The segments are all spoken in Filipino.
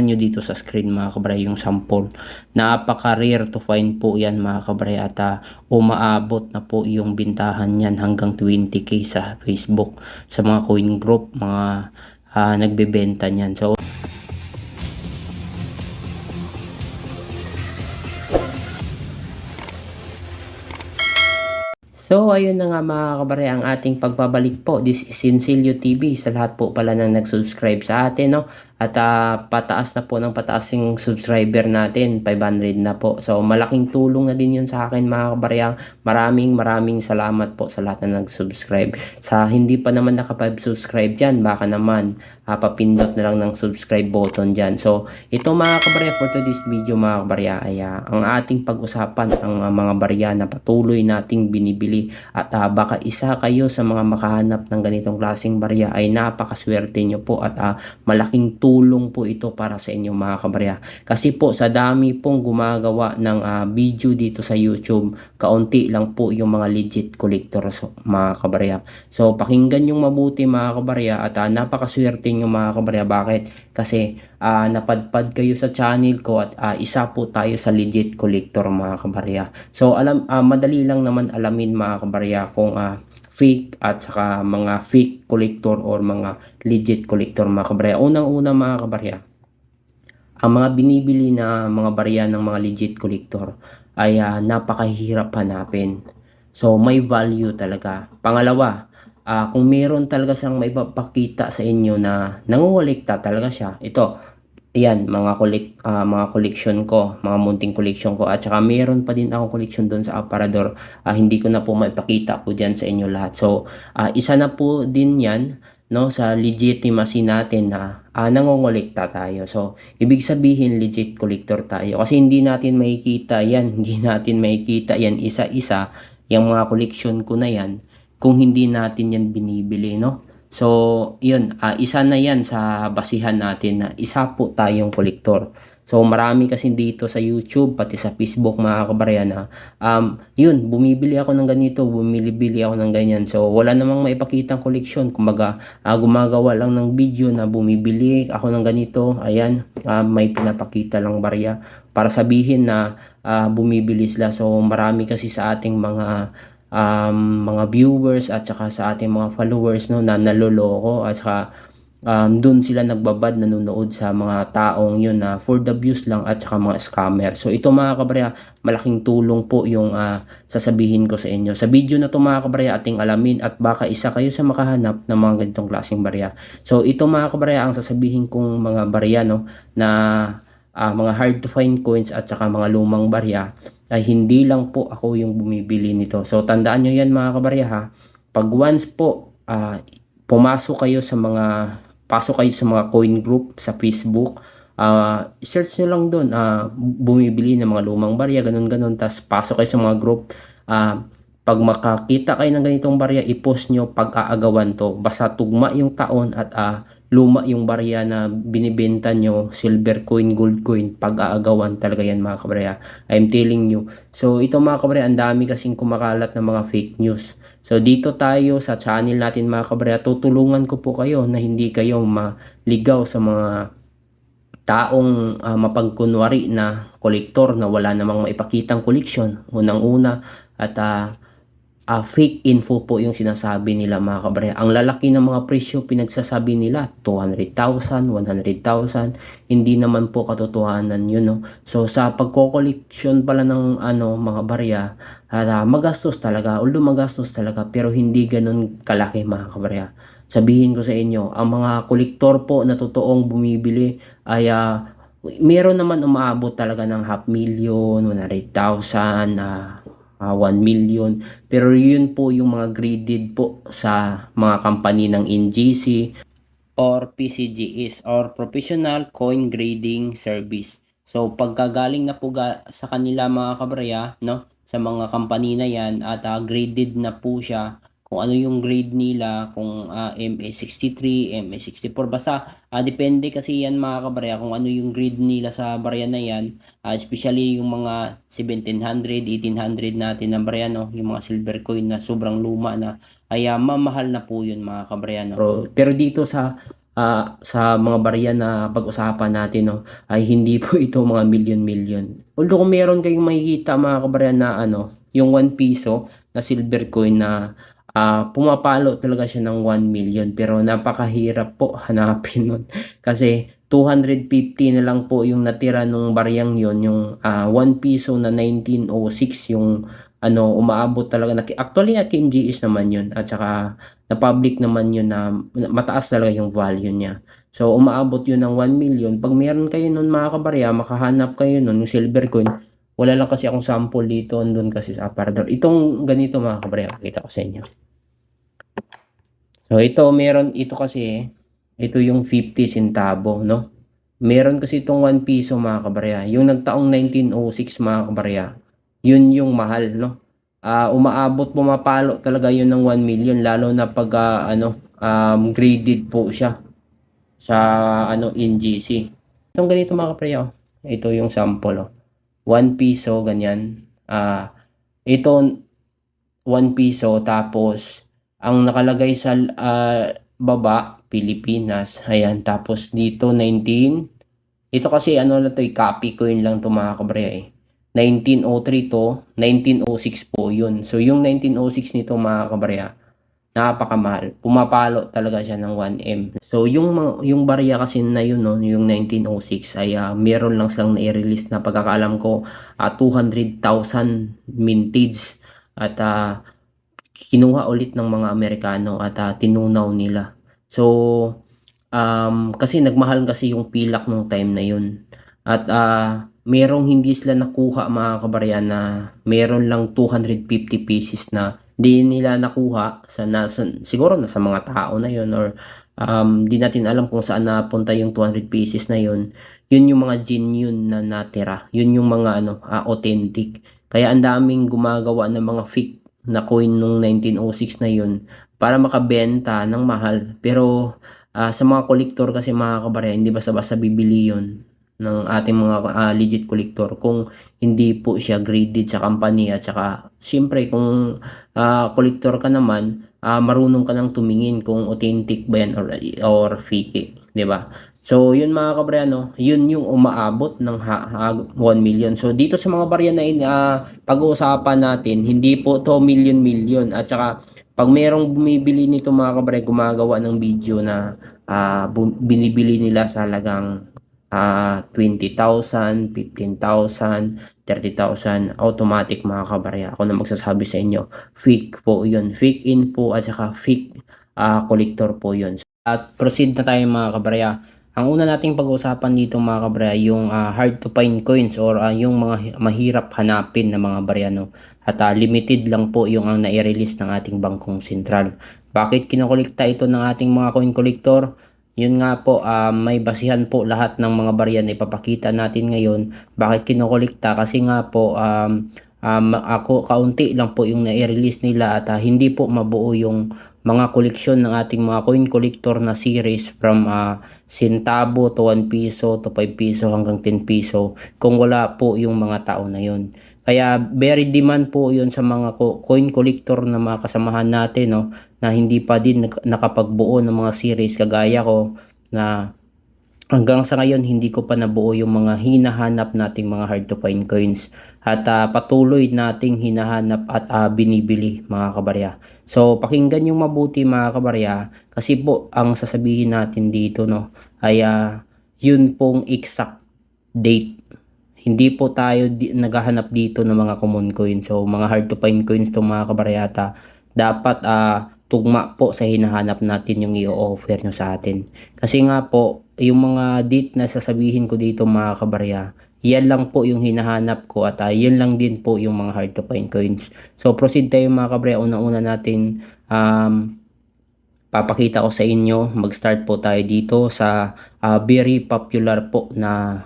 nyo dito sa screen mga kabarya yung sample. Napaka-rare to find po yan mga kabarya at umaabot na po yung bintahan yan hanggang 20k sa Facebook sa mga coin group, mga nagbebenta niyan. So ayun na nga mga kabarya ang ating pagbabalik po. This is Sincilio TV sa lahat po pala ng nag-subscribe sa atin, no? At pataas na po ng pataas yung subscriber natin, 500 na po. So malaking tulong na din yun sa akin mga kabarya. Maraming salamat po sa lahat na nag-subscribe. Sa hindi pa naman nakapag-subscribe dyan, baka naman papindot na lang ng subscribe button dyan. So ito mga kabarya, for today's video mga kabarya ay ang ating pag-usapan ang mga barya na patuloy nating binibili. At baka isa kayo sa mga makahanap ng ganitong klaseng barya ay napakaswerte nyo po at malaking tulong po ito para sa inyo mga kabarya. Kasi po sa dami pong gumagawa ng video dito sa YouTube, kaunti lang po yung mga legit collectors mga kabarya. So pakinggan yung mabuti mga kabarya at napakaswerte nyo mga kabarya. Bakit? Kasi napadpad kayo sa channel ko at isa po tayo sa legit collector mga kabarya. So madali lang naman alamin mga kabarya kung fake at saka mga fake collector or mga legit collector mga kabarya. Unang-una mga kabarya, ang mga binibili na mga barya ng mga legit collector ay napakahirap hanapin. So may value talaga. Pangalawa, kung meron talaga siyang may papakita sa inyo na nangungulikta talaga siya, ito yan, mga collection ko, mga munting collection ko, at saka meron pa din akong collection doon sa aparador. Hindi ko na po maipakita po dyan sa inyo lahat. So isa na po din yan, no, sa legitimacy natin na nangongolekta tayo. So ibig sabihin legit collector tayo kasi hindi natin makikita yan, hindi natin makikita yan isa-isa yung mga collection ko na yan kung hindi natin yan binibili, no. So, yun, isa na yan sa basihan natin na isa po tayong kolektor. So, marami kasi dito sa YouTube, pati sa Facebook mga kabarya na, yun, bumibili ako ng ganito, bumibili ako ng ganyan. So, wala namang maipakitang koleksyon. Kumbaga, gumagawa lang ng video na bumibili ako ng ganito. Ayan, may pinapakita lang barya para sabihin na bumibili sila. So, marami kasi sa ating mga viewers at saka sa ating mga followers, no, na naloloko at saka dun sila nagbabad, nanonood sa mga taong yun na for the views lang at saka mga scammer. So ito mga kabarya, malaking tulong po yung sasabihin ko sa inyo. Sa video na to mga kabarya, ating alamin at baka isa kayo sa makahanap ng mga ganitong klaseng barya. So ito mga kabarya, ang sasabihin kong mga barya, no, na mga hard to find coins at saka mga lumang barya ay hindi lang po ako yung bumibili nito. So tandaan nyo yan mga kabarya ha. Pag once po pasok kayo sa mga coin group sa Facebook, search nyo lang doon, bumibili ng mga lumang barya, ganun. Tapos pasok kayo sa mga group, pag makakita kayo ng ganitong barya, i-post nyo pag-aagawan to. Basta tugma yung taon at luma yung barya na binibenta nyo, silver coin, gold coin, pag-aagawan talaga yan mga kabarya. I'm telling you. So ito mga kabarya, ang dami kasing kumakalat ng mga fake news. So dito tayo sa channel natin mga kabarya, tutulungan ko po kayo na hindi kayo maligaw sa mga taong mapagkunwari na kolektor na wala namang maipakitang koleksyon. Unang-una at fake info po yung sinasabi nila mga kabarya. Ang lalaki ng mga presyo pinagsasabi nila 200,000, 100,000. Hindi naman po katotohanan yun, no. So sa pagko-collection pala ng mga barya, magastos talaga, although magastos talaga, pero hindi ganun kalaki mga kabarya. Sabihin ko sa inyo, ang mga kolektor po na totoong bumibili ay meron naman umaabot talaga ng 500,000, 100,000, 1 million. Pero yun po yung mga graded po sa mga company ng NGC or PCGS or Professional Coin Grading Service. So pagkagaling na po sa kanila mga kabarya, no, sa mga company na yan at graded na po siya, kung ano yung grade nila, kung MA63, MA64, basta depende kasi yan mga kabarya kung ano yung grade nila sa barya na yan, especially yung mga 1700, 1800 natin na barya, no, yung mga silver coin na sobrang luma na, ay mamahal na po yun mga kabarya, no. Pero dito sa sa mga barya na pag-usapan natin, no, ay hindi po ito mga milyon-milyon. Although kung meron kayong makikita mga kabarya na yung 1 piso na silver coin na pumapalo talaga siya ng 1 million, pero napakahirap po hanapin nun kasi 250 na lang po yung natira nung baryang yon, yung 1 piso na 1906 yung umaabot talaga na actually at KMGS naman yun, at saka na public naman yun na mataas talaga yung value niya. So umaabot yun ng 1 million. Pag meron kayo nun mga kabarya, makahanap kayo nun yung silver coin. Wala lang kasi akong sample dito, andun kasi sa aparador. Itong ganito mga kabarya, pakita ko sa inyo. So ito kasi, ito yung 50 centavo, no? Meron kasi itong 1 piso mga kabarya. Yung nagtaong 1906 mga kabarya, yun yung mahal, no? Umaabot, pumapalo talaga yun ng 1 million, lalo na pag graded po siya sa NGC. Itong ganito mga kabarya, oh. Ito yung sample, oh. 1 piso, ganyan. Ito 1 piso, tapos ang nakalagay sa baba, Pilipinas. Ayan, tapos dito 19. Ito kasi na to, copy coin lang to mga kabarya eh. 1903 to 1906 po yun. So yung 1906 nito mga kabarya, napakamahal. Pumapalo talaga siya ng 1M. So yung barya kasi na yun, no, yung 1906 ay meron lang silang na-release na pagkakaalam ko 200,000 mintage, at kinuha ulit ng mga Amerikano at tinunaw nila. So kasi nagmahal kasi yung pilak nung time na yun. At merong hindi sila nakuha mga kabarya, na meron lang 250 pieces na di nila nakuha siguro nasa mga tao na yun, or di natin alam kung saan napunta yung 200 pieces na yun. Yun yung mga genuine na natira. Yun yung mga authentic. Kaya ang daming gumagawa ng mga fake na coin nung 1906 na yun para makabenta ng mahal. Pero sa mga kolektor kasi mga kabarya, hindi basta-basta bibili yun ng ating mga legit kolektor kung hindi po siya graded sa company. At saka siyempre kung kolektor ka naman, marunong ka nang tumingin kung authentic ba yan or fake, di ba? So yun mga kabarya, no, yun yung umaabot ng 1 million. So dito sa mga barya na pag-uusapan natin, hindi po to million at saka pag merong bumibili nito mga kabarya, gumagawa ng video na binibili nila sa halagang 20,000, 15,000, 30,000, automatic mga kabarya, ako na magsasabi sa inyo, fake po yun. Fake info at saka fake collector po yun. At proceed na tayo mga kabarya. Ang una nating pag-uusapan dito mga kabarya, yung hard to find coins, or yung mga mahirap hanapin na mga barya, no? At limited lang po yung ang nai-release ng ating bangkong sentral. Bakit kinokolekta ito ng ating mga coin collector? Yun nga po, may basihan po lahat ng mga barya na ipapakita natin ngayon. Bakit kinokolekta? Kasi nga po, ako kaunti lang po yung nai-release nila, at hindi po mabuo yung mga koleksyon ng ating mga coin collector na series from centavo to 1 piso to 5 piso hanggang 10 piso kung wala po yung mga tao na yun. Kaya very demand po yun sa mga coin collector na mga kasamahan natin, no, na hindi pa din nakapagbuo ng mga series kagaya ko, na hanggang sa ngayon hindi ko pa nabuo yung mga hinahanap nating mga hard to find coins, at patuloy nating hinahanap at binibili mga kabarya. So pakinggan yung mabuti mga kabarya, kasi po ang sasabihin natin dito, no, ay yun pong exact date. Hindi po tayo naghahanap dito ng mga common coins. So mga hard to find coins to mga kabaryata, dapat tugma po sa hinahanap natin yung i-offer nyo sa atin. Kasi nga po, yung mga date na sasabihin ko dito mga kabarya, yan lang po yung hinahanap ko, at yan lang din po yung mga hard to find coins. So proceed tayo mga kabarya. Una-una natin papakita ko sa inyo, mag-start po tayo dito sa very popular po na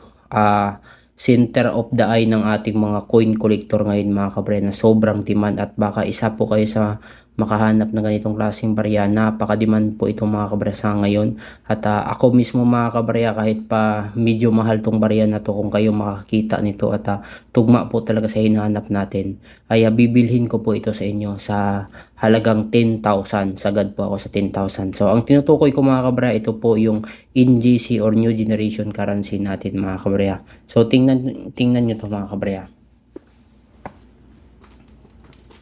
center of the eye ng ating mga coin collector ngayon mga kabarya, na sobrang demand, at baka isa po kayo sa makahanap ng ganitong klaseng barya. Napaka-demand po itong mga kabarya sa ngayon. At ako mismo mga kabarya, kahit pa medyo mahal tong barya na to, kung kayo makakita nito at tugma po talaga sa hinahanap natin, ay bibilhin ko po ito sa inyo sa halagang 10,000. Sagad po ako sa 10,000. So ang tinutukoy ko mga kabarya, ito po yung NGC or New Generation Currency natin mga kabarya. So tingnan nyo to mga kabarya.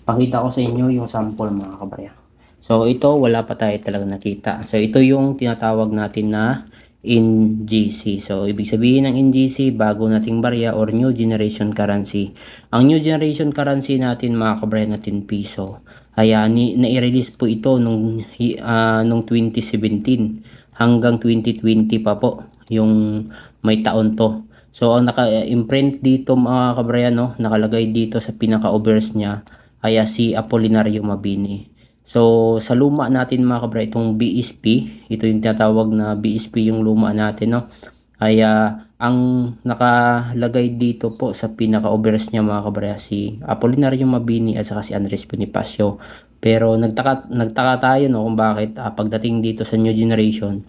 Pakita ko sa inyo yung sample mga kabarya. So ito wala pa tayo talaga nakita. So ito yung tinatawag natin na NGC. So ibig sabihin ng NGC, bago nating barya or New Generation Currency. Ang New Generation Currency natin mga kabarya natin piso. Kaya na-release po ito nung 2017 hanggang 2020 pa po yung may taon to. So ang naka-imprint dito mga kabarya, no, nakalagay dito sa pinaka-obverse niya ay si Apolinario Mabini. So sa luma natin mga kabra, itong BSP, ito yung tinatawag na BSP yung luma natin, no. Ay ang nakalagay dito po sa pinaka-obverse niya mga kabra si Apolinario Mabini at saka si Andres Bonifacio. Pero nagtaka tayo, no, kung bakit pagdating dito sa New Generation,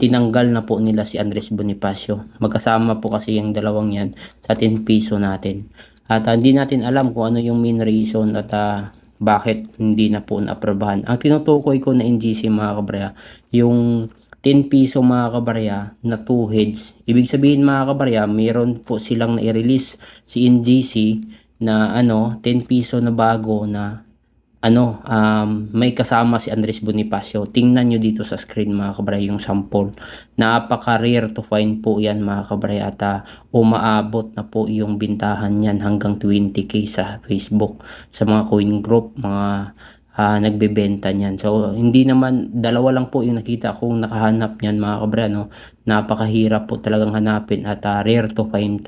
tinanggal na po nila si Andres Bonifacio. Magkasama po kasi yung dalawang yan sa 10 piso natin. At hindi natin alam kung ano yung main reason at bakit hindi na po na-aprobahan. Ang tinutukoy ko na NGC mga kabarya, yung 10 piso mga kabarya na 2 heads. Ibig sabihin mga kabarya, mayroon po silang na-release si NGC na 10 piso na bago na may kasama si Andres Bonifacio. Tingnan nyo dito sa screen mga kabarya yung sample. Napaka-rare to find po yan mga kabarya at umaabot na po yung bintahan yan hanggang 20k sa Facebook, sa mga coin group, mga nagbebenta niyan. So hindi naman, dalawa lang po yung nakita kong nakahanap niyan mga kabarya, no. Napakahirap po talagang hanapin at rare to find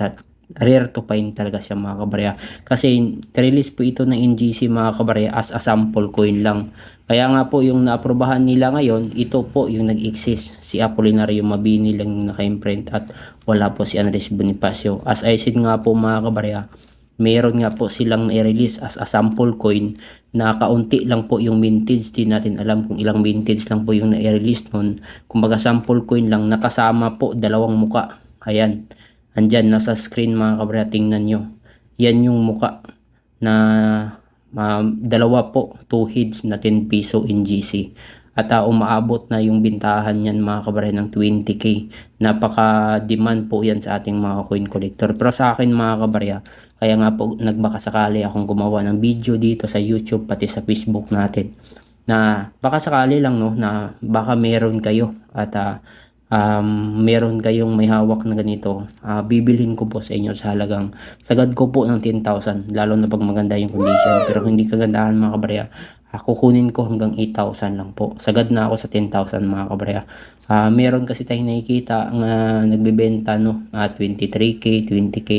talaga siya mga kabarya, kasi release po ito ng NGC mga kabarya as a sample coin lang. Kaya nga po yung naaprubahan nila ngayon, ito po yung nag-exist, si Apolinario Mabini lang yung naka-imprint at wala po si Andres Bonifacio. As I said nga po mga kabarya, meron nga po silang i-release as a sample coin na kaunti lang po yung mintage. Di natin alam kung ilang mintage lang po yung na-release nun. Kumbaga sample coin lang, nakasama po dalawang muka. Ayan, andyan nasa screen mga kabarya, tingnan nyo. Yan yung muka na dalawa po, 2 heads na 10 piso NGC. At umaabot na yung bintahan yan mga kabarya ng 20k. Napaka-demand po yan sa ating mga coin collector. Pero sa akin mga kabarya, kaya nga po nagbakasakali akong gumawa ng video dito sa YouTube pati sa Facebook natin, na baka sakali lang, no, na baka meron kayo at meron kayong may hawak na ganito, bibilhin ko po sa inyo sa halagang sagad ko po ng 10,000, lalo na pag maganda yung condition. Pero hindi kagandahan mga kabarya, kukunin ko hanggang 8,000 lang po. Sagad na ako sa 10,000 mga kabarya. Meron kasi tayong nakikita na nagbebenta, no, 23k, 20k.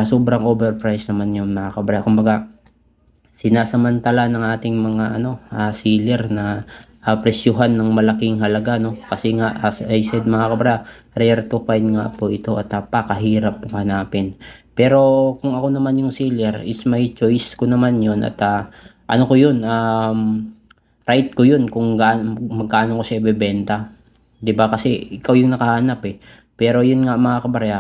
Sobrang overpriced naman yung mga kabarya. Kumbaga sinasamantala ng ating mga seller na presyuhan ng malaking halaga, no, kasi nga as I said mga kabra, rare to find nga po ito at napakahirap hanapin. Pero kung ako naman yung seller, it's my choice ko naman yun at ko yun, right ko yun kung magkano ko siya ibebenta, 'di ba? Kasi ikaw yung nakahanap eh. Pero yun nga mga kabarya,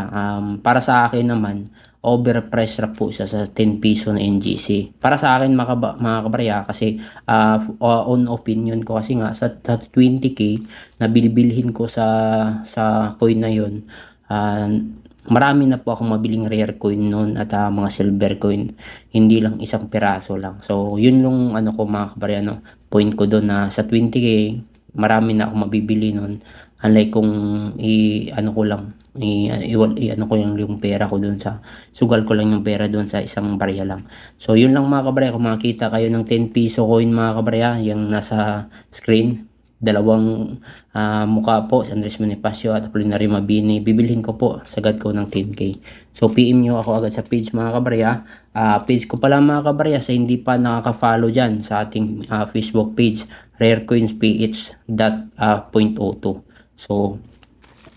para sa akin naman, overpriced na po siya sa 10 piso na NGC. Para sa akin mga kabarya, kasi on opinion ko, kasi nga sa 20k na bilibilhin ko sa coin na yun, marami na po akong mabiling rare coin noon at mga silver coin, hindi lang isang piraso lang. So yun yung ko mga kabarya, no, point ko doon na sa 20k marami na akong mabibili noon. Unlike kung ko lang, ko yung pera ko dun sa, sugal ko lang yung pera dun sa isang barya lang. So yun lang mga kabarya, kung makita kayo ng 10 piso coin mga kabarya, yung nasa screen, dalawang mukha po, si Andres Bonifacio at Apolinario Mabini, bibilhin ko po, sagad ko ng 10k. So PM nyo ako agad sa page mga kabarya. Page ko pala mga kabarya, sa hindi pa nakaka-follow dyan sa ating Facebook page, Rare Coins PH.0.02. So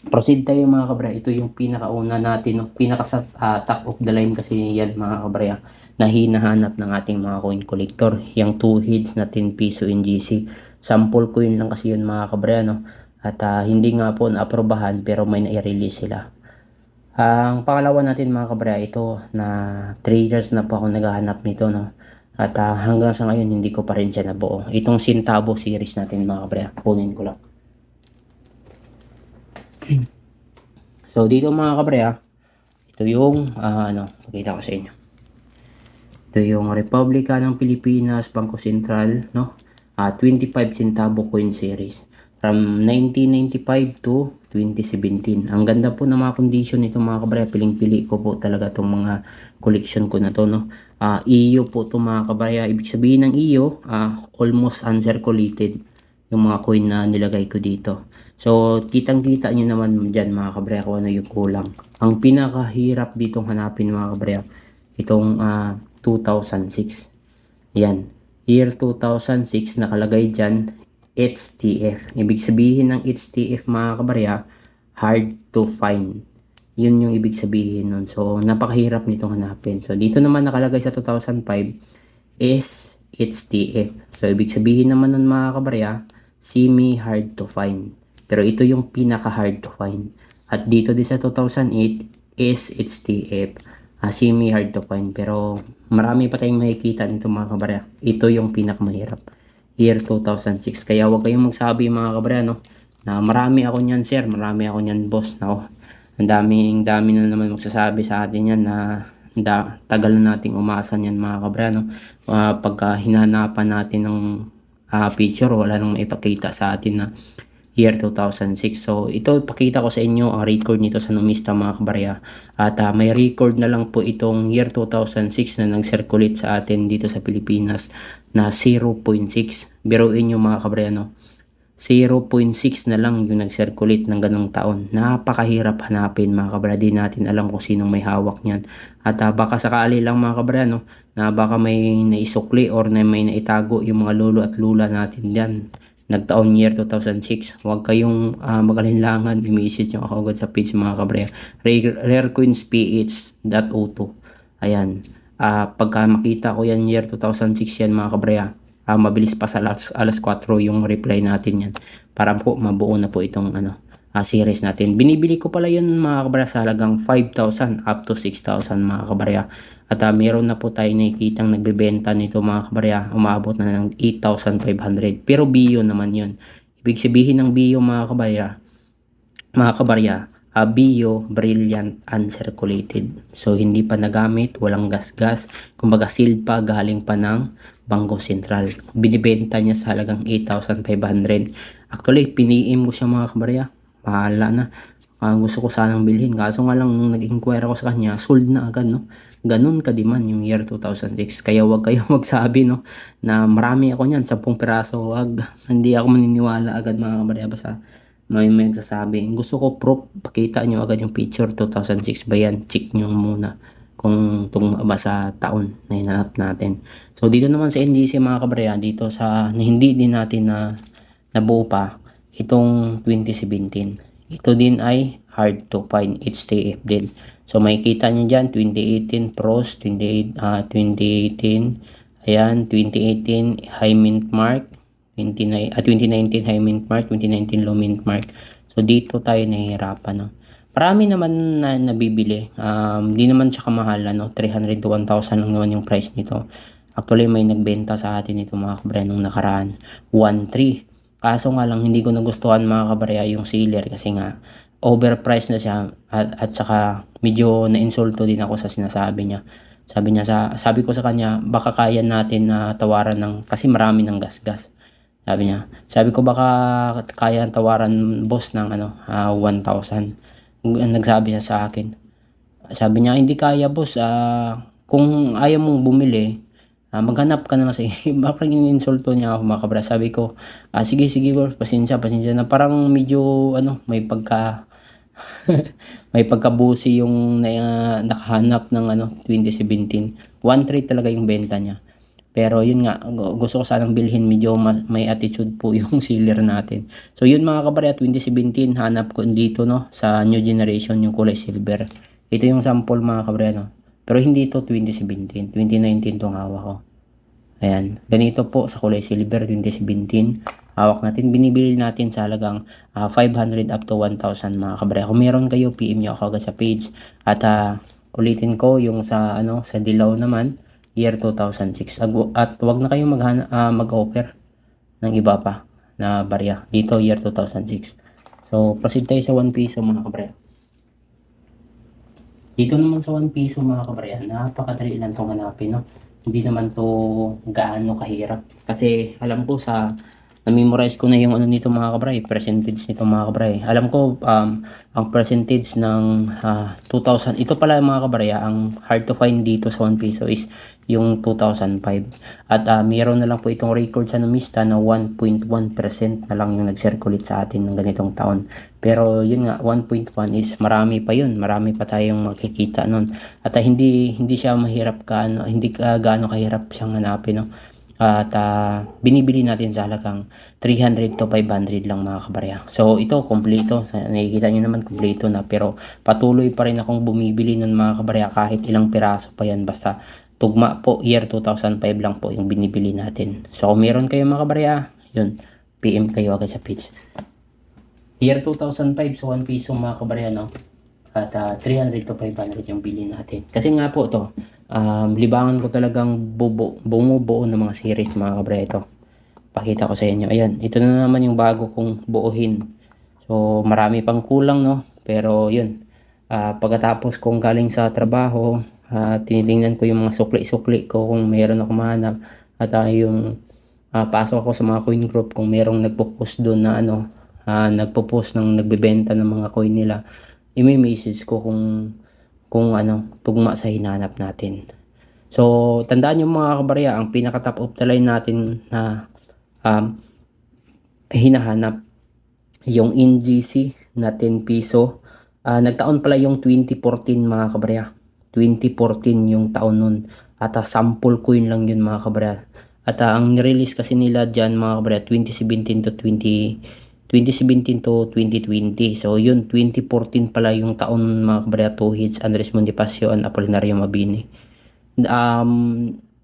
Proceed tayo mga kabraya. Ito yung pinakauna natin, no? Pinaka sa top of the line kasi yan mga kabraya na hinahanap ng ating mga coin collector. Yung 2 heads na 10 piso NGC. Sample coin lang kasi yun mga kabraya, no? At hindi nga po na-aprobahan pero may na-release sila. Ang pangalawa natin mga kabraya, ito na 3 years na po ako naghahanap nito, no? At hanggang sa ngayon hindi ko pa rin siya nabuo. Itong Sintabo series natin mga kabraya. Kunin ko lang. So dito mga kabraya, ito yung pakita ko sa inyo. Ito yung Republika ng Pilipinas, Bangko Sentral, no? 25 centavo coin series from 1995 to 2017. Ang ganda po ng mga condition nito mga kabraya. Piling-pili ko po talaga itong mga collection ko na to, no? EO po ito mga kabraya. Ibig sabihin ng EO, almost uncirculated yung mga coin na nilagay ko dito. So, kitang-kita nyo naman dyan mga kabraya kung ano yung kulang. Ang pinakahirap ditong hanapin mga kabraya, itong 2006. Yan. Year 2006 nakalagay dyan, HTF. Ibig sabihin ng HTF mga kabarya, hard to find. Yun yung ibig sabihin nun. So, napakahirap nitong hanapin. So, dito naman nakalagay sa 2005 is HTF. So, ibig sabihin naman nun mga kabarya, semi-hard to find. Pero ito yung pinaka-hard to find. At dito din sa 2008 is HTF. Semi-hard to find. Pero marami pa tayong makikita nito mga kabarya. Ito yung pinakamahirap. Year 2006. Kaya huwag kayong magsabi mga kabarya, no, na marami ako niyan sir, marami ako niyan boss. Nako, ang dami na naman magsasabi sa atin yan na tagal na nating umasa niyan mga kabarya, no. Pagka hinanapan natin ng picture, wala nang maipakita sa atin na year 2006. So ito pakita ko sa inyo ang record nito sa Numista mga kabarya. At may record na lang po itong year 2006 na nag-circulate sa atin dito sa Pilipinas na 0.6. Biruin nyo mga kabarya, no? 0.6 na lang yung nag-circulate ng ganong taon. Napakahirap hanapin mga kabarya. Di natin alam kung sinong may hawak niyan. At baka sakali lang mga kabarya, no, na baka may naisukli or na may naitago yung mga lolo at lula natin diyan nagtaon year 2006. Huwag kayong mag-alinlangan. I-message nyo ako agad sa page mga kabraya. rarecoinsph.02. Ayan. Pagka makita ko yan year 2006 yan mga kabraya, mabilis pa sa alas 4 yung reply natin yan. Para po mabuo na po itong series natin. Binibili ko pala yun mga kabraya sa halagang 5,000 up to 6,000 mga kabraya. At meron na po tayo nakikitang nagbebenta nito mga kabarya, umabot na ng 8,500. Pero bio naman yun. Ibig sabihin ng bio mga kabarya, bio, brilliant, uncirculated. So hindi pa nagamit, walang gas-gas. Kumbaga sealed pa, galing pa ng Bangko Sentral. Binibenta niya sa halagang 8,500. Actually, piniim ko siya mga kabarya. Mahala na. Gusto ko sanang bilhin. Kaso nga lang nung nag-inquire ako sa kanya, sold na agad, no? Ganun kadiman yung year 2006. Kaya wag kayong magsabi, no, na marami ako niyan, 10 piraso. Wag. Hindi ako maniniwala agad mga kabarya. Basta may nagsasabi. Gusto ko proof. Pakita nyo agad yung picture. 2006 ba yan? Check nyo muna kung itong ba sa taon na hinanap natin. So dito naman sa NGC mga kabarya, dito sa na hindi din natin na nabuo pa, itong 2017. Ito din ay hard to find, HTF din. So makikita nyo dyan, 2018 pros, 2018, ayan, 2018 high mint mark, 2019 high mint mark, 2019 low mint mark. So dito tayo nahihirapan, no? Marami naman na nabibili. Di naman siya kamahala, no? 300 to 1,000 lang naman yung price nito. Actually may nagbenta sa atin ito mga kabarya nung nakaraan, 1,300. Kaso nga lang hindi ko nagustuhan mga kabarya yung seller kasi nga overpriced na siya at saka medyo na-insulto din ako sa sinasabi niya. Sabi ko sa kanya, baka kaya natin na tawaran ng kasi marami ng gas-gas. Sabi ko baka kaya tawaran boss ng 1,000. Nagsabi siya sa akin. Sabi niya hindi kaya boss, kung ayaw mong bumili, maghanap ka na lang sa parang ininsulto niya ako mga kabra. Sabi ko, sige bro, pasensya na, parang medyo may pagka may pagkabusi yung nakahanap ng 2017. 1,300 talaga yung benta niya. Pero yun nga, gusto ko sanang bilhin, medyo may attitude po yung sealer natin. So yun mga kabarya, 2017 hanap ko dito no sa new generation yung kulay silver. Ito yung sample mga kabarya no. Pero hindi ito 2017, 2019 tong hawak ko. Ayan, ganito po sa kulay silver 2017. Hawak natin, binibili natin sa halagang 500 up to 1,000 mga kabarya. Kung meron kayo, PM nyo ako agad sa page. At ulitin ko yung sa ano sa dilaw naman, year 2006. At wag na kayong mag-offer ng iba pa na barya. Dito year 2006. So, proceed tayo sa 1 piso mga kabarya. Dito naman sa 1 piso mga kabarya, napakadali lang itong hanapin, no? Hindi naman to gaano kahirap. Kasi alam ko na-memorize ko na yung ano nito mga kabray, percentage nito mga kabray. Alam ko ang percentage ng 2,000, ito pala mga kabray, ang hard to find dito sa 1 piso is yung 2005. At meron na lang po itong record sa Numista na 1.1% na lang yung nag-circulate sa atin ng ganitong taon. Pero yun nga, 1.1 is marami pa yun, marami pa tayong makikita nun. At hindi siya mahirap hindi gaano kahirap siyang hanapin, no? At binibili natin sa halagang 300 to 500 lang mga kabarya. So ito kompleto, nakikita nyo naman kompleto na, pero patuloy pa rin akong bumibili nun mga kabarya kahit ilang piraso pa yan, basta tugma po, year 2005 lang po yung binibili natin. So kung meron kayo mga kabarya, yun, PM kayo agad sa page. Year 2005, so 1 piso mga kabarya, no? At 300 to 500 yung bili natin. Kasi nga po to, libangan ko talagang bumubuo ng mga series mga kabarya. Ito, pakita ko sa inyo. Ayan, ito na naman yung bago kong buuhin. So marami pang kulang, no? Pero yun, pagkatapos kong galing sa trabaho, tinitingnan ko yung mga sukli-sukli ko kung meron ako mahanap. At yung pasok ako sa mga coin group kung merong nagpo-post doon na ano, nagpo-post ng nagbebenta ng mga coin nila, i-message ko kung ano, tugma sa hinanap natin. So tandaan nyo mga kabarya, ang pinaka top of the line natin na hinahanap yung NGC na 10 piso. Nagtaon pala yung 2014 mga kabarya. 2014 yung taon nun. At sample coin lang yun mga kabarya. At ang release kasi nila dyan mga kabarya, 2017 to 2020. So yun, 2014 pala yung taon mga kabarya, 2 hits, Andres Bonifacio and Apolinario Mabini.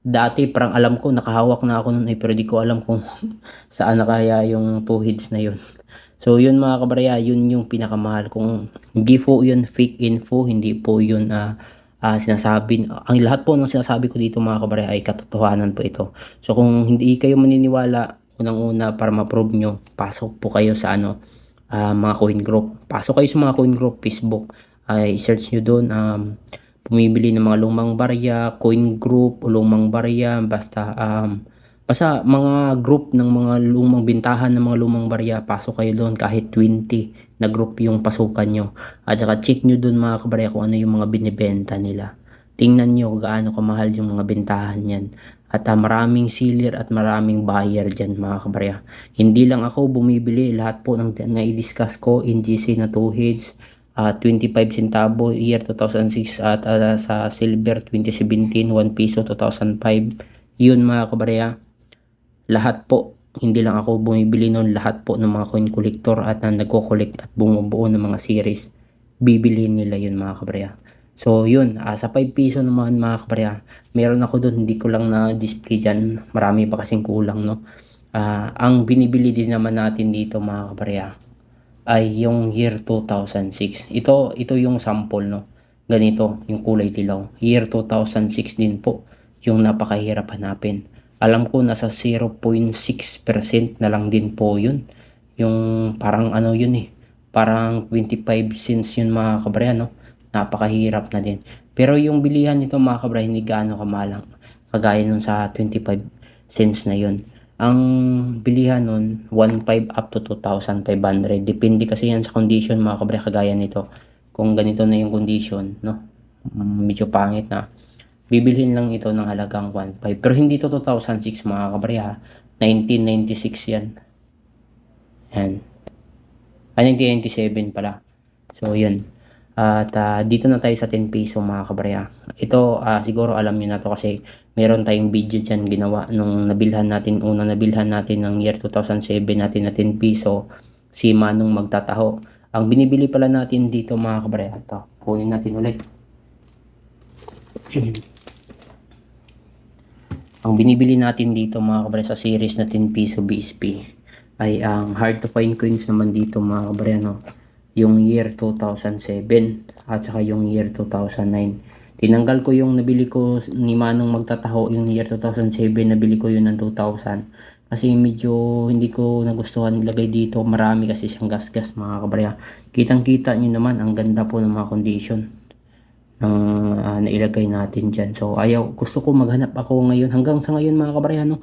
Dati parang alam ko nakahawak na ako nun pero di ko alam kung saan na kaya yung 2 hits na yun. So yun mga kabarya, yun yung pinakamahal. Kung hindi po yun fake info, hindi po yun sinasabi, ang lahat po ng sinasabi ko dito mga kabarya ay katotohanan po ito. So kung hindi kayo maniniwala, unang-una para ma-prove nyo, pasok po kayo sa mga coin group. Pasok kayo sa mga coin group, Facebook, ay search nyo doon, pumibili ng mga lumang barya, coin group, lumang barya, basta mga group ng mga lumang bintahan ng mga lumang barya, pasok kayo doon kahit 20 na group yung pasukan nyo. At saka check nyo doon mga kabarya kung ano yung mga binibenta nila. Tingnan nyo gaano kamahal yung mga bintahan yan. At maraming seller at maraming buyer dyan mga kabarya. Hindi lang ako bumibili, lahat po ng na-discuss ko, NGC na 2 heads, 25 centavo year 2006 at sa silver 2017, 1 piso 2005. Yun mga kabarya, lahat po, hindi lang ako bumibili noon, lahat po ng mga coin collector at nagko-collect at bumubuo ng mga series, bibilihin nila yun mga kabarya. So yun, sa 5 piso naman mga kabarya, meron ako doon, hindi ko lang na-display dyan, marami pa kasing kulang, no? Ang binibili din naman natin dito mga kabarya ay yung year 2006. Ito yung sample, no? Ganito yung kulay dilaw. Year 2006 din po yung napakahirap hanapin. Alam ko nasa 0.6% na lang din po yun. Yung parang ano yun parang 25 cents yun mga kabarya, no? Napakahirap na din. Pero yung bilihan nito mga kabarya, hindi gaano kamalang kagaya nun sa 25 cents na yun. Ang bilihan nun 1.5 up to 2,500. Depende kasi yan sa condition mga kabarya, kagaya nito. Kung ganito na yung condition, no? Medyo pangit na. Bibilhin lang ito ng halagang 1.5. Pero hindi to 2006 mga kabarya. 1996 yan. Yan. 1997 pala. So yun. At dito na tayo sa 10 piso mga kabarya. Ito siguro alam niyo na to kasi meron tayong video dyan ginawa nung nabilhan natin, unang nabilhan natin ng year 2007 natin na 10 piso, si Manong Magtataho. Ang binibili pala natin dito mga kabarya, ito, kunin natin ulit. Ang binibili natin dito mga kabarya sa series na 10 piso BSP ay ang hard to find coins naman dito mga kabarya, no? Yung year 2007 at saka yung year 2009. Tinanggal ko yung nabili ko ni Manong Magtataho, yung year 2007, nabili ko yun ng 2000. Kasi medyo hindi ko nagustuhan ilagay dito, marami kasi siyang gas-gas mga kabarya. Kitang-kita nyo naman, ang ganda po ng mga condition ng nailagay natin dyan. So gusto ko maghanap ako ngayon, hanggang sa ngayon mga kabarya, no?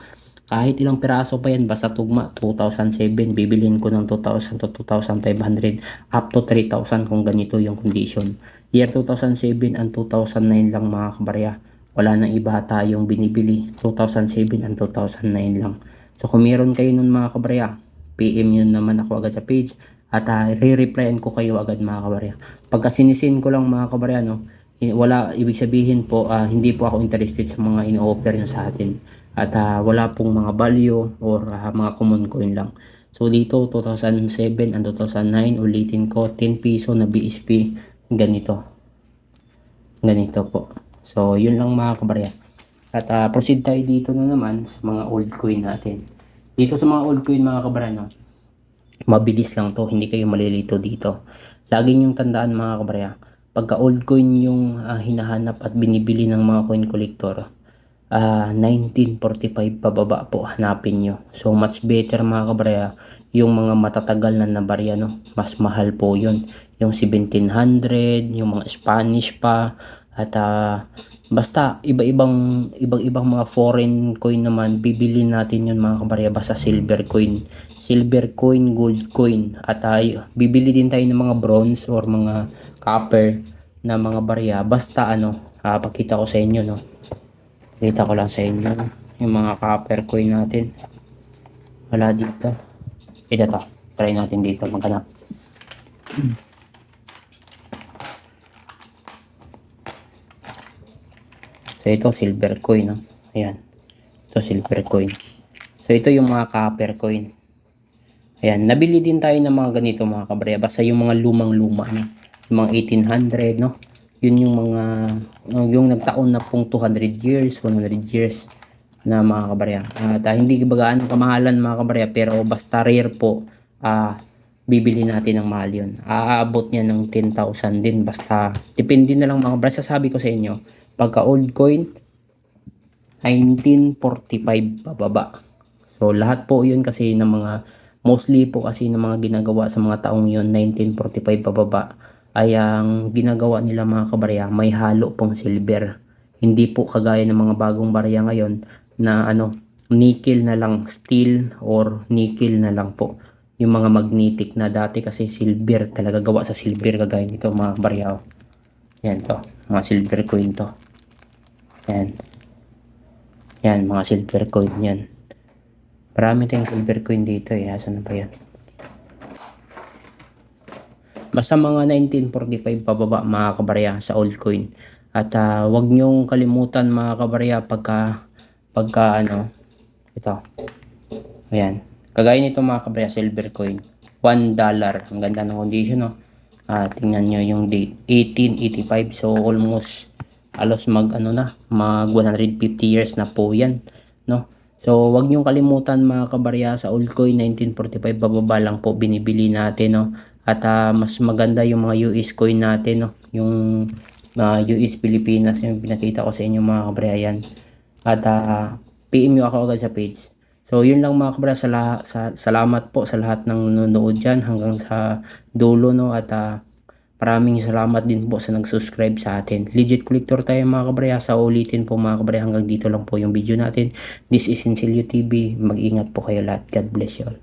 Kahit ilang piraso pa yan, basta tugma 2007, bibilin ko ng 2,000 to 2,500 up to 3,000 kung ganito yung condition. Year 2007 and 2009 lang mga kabarya. Wala nang iba tayong binibili. 2007 and 2009 lang. So kung meron kayo nun mga kabarya, PM yun naman ako agad sa page at re-replyan ko kayo agad mga kabarya. Pagka sinisin ko lang mga kabarya, no, wala, ibig sabihin po hindi po ako interested sa mga ino-offer nyo sa atin. At wala pong mga value or mga common coin lang. So dito 2007 and 2009, ulitin ko, 10 piso na BSP, ganito po. So yun lang mga kabarya. At proceed tayo dito na naman sa mga old coin natin. Dito sa mga old coin mga kabarya, no, mabilis lang to, hindi kayo malilito dito. Lagi nyong tandaan mga kabarya, pagka old coin yung hinahanap at binibili ng mga coin collector, 1945 pababa po hanapin nyo. So much better mga kabarya yung mga matatagal na nabarya, no? Mas mahal po yun, yung 1700, yung mga Spanish pa. At basta ibang mga foreign coin naman, bibili natin yun mga kabarya. Basta silver coin, gold coin. At bibili din tayo ng mga bronze or mga copper na mga barya. Basta pakita ko sa inyo, no? Kita ko lang sa inyo yung mga copper coin natin. Wala dito. Ito to. Try natin dito maghanap. So ito silver coin, no? Ayan. Ito silver coin. So ito yung mga copper coin. Ayan. Nabili din tayo ng mga ganito mga kabarya. Basta yung mga lumang-luma, no? Yung mga 1800, no? Yun yung mga yung nagtaon na pong 200 years, 100 years na mga kabarya. At hindi bagaan kamahalan mga kabarya, pero basta rare po, bibili natin ng mahal yun. Aabot niya ng 10,000 din, basta depende na lang mga kabarya. Sasabi ko sa inyo, pagka old coin 1945 pababa. So lahat po yun kasi ng mga, mostly po kasi ng mga ginagawa sa mga taong yun 1945 pababa ay ang ginagawa nila mga kabarya, may halo pong silver. Hindi po kagaya ng mga bagong barya ngayon na nickel na lang, steel or nickel na lang po. Yung mga magnetic na, dati kasi silver, talaga gawa sa silver kagaya nito mga barya. Yan to, mga silver coin to. Yan, mga silver coin yan. Marami tayong silver coin dito eh. Asan na ba yan? Basta mga 1945 pababa mga kabarya sa old coin. At wag nyong kalimutan mga kabarya pagka ito. Ayan. Kagaya nito mga kabarya, silver coin. $1. Ang ganda ng condition, no? Tingnan nyo yung date. 1885. So almost alos mag 150 years na po yan, no? So wag nyong kalimutan mga kabarya, sa old coin 1945 bababa lang po binibili natin, no? At mas maganda yung mga US coin natin, no? Yung US Pilipinas, yung pinakita ko sa inyo mga kabarya yan. At PM nyo ako agad sa page. So yun lang mga kabarya, salamat po sa lahat ng nanonood dyan hanggang sa dulo, no? At maraming salamat din po sa nag-subscribe sa atin. Legit collector tayo mga kabarya. Sa ulitin po mga kabarya, hanggang dito lang po yung video natin. This is Sincelio TV. Mag-ingat po kayo lahat. God bless you all.